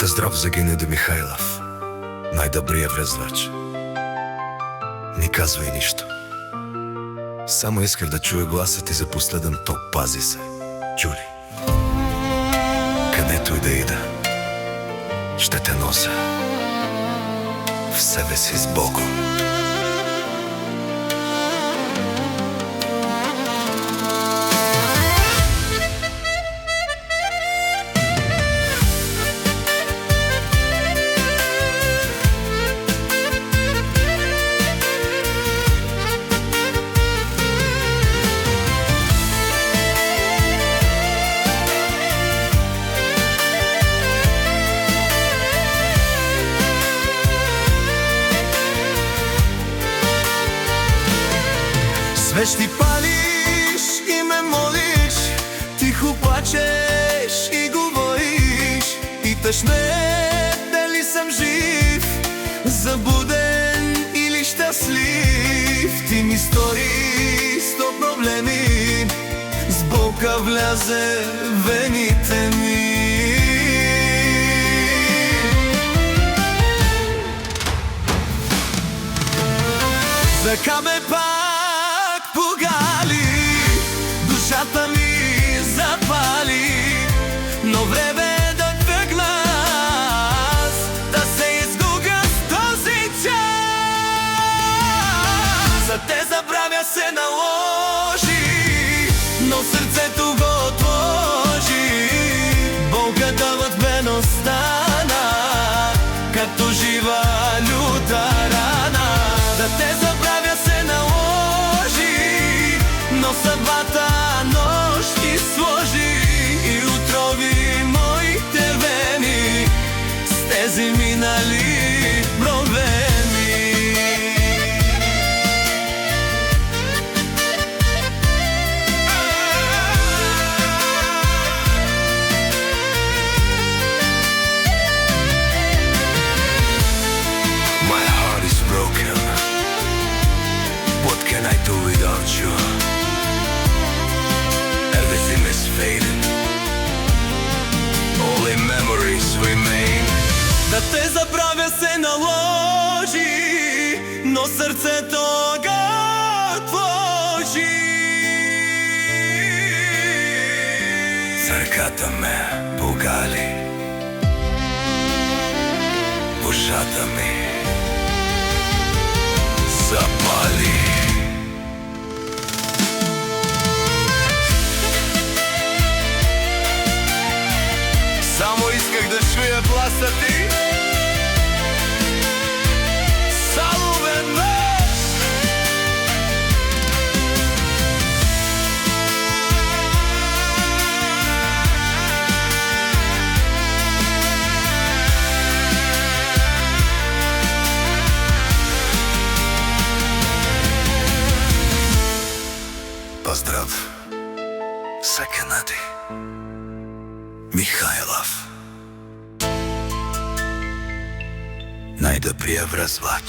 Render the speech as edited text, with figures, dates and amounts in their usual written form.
Здрав за Генеди Михајлов, најдобриот врезлач. Не казвај ништо. Само искав да чуе гласът ти за последен ток. Пази се, Ѓури. Където и да ида, ще те нося в себе си с Богом. Свещи палиш и ме молиш, тихо плачеш и говориш. Питаш ме дали съм жив, забуден или щастлив. Ти ми стори 100 проблеми, с болка влязе в вените ми. Така ме погали, душата ми запали, но време да тръгна аз, да се изгубя с този час. За те забравя се наложи, но сърцето го отложи. Болката в мен остана, като жива люта рана. Да те забравя се наложи, но съдбата нощ ти сложи и отрови моите вени с тези минали проблеми. My heart is broken. What can I do without you? Everything is fading, only memories remain. Да те забравя се наложи, но сърцето го отложи. Църката ме погали, душата ми запали. Само исках да чуя гласа ти. Само веднъж. Поздрав за Генеди Михајлов, најдобриот врезлач.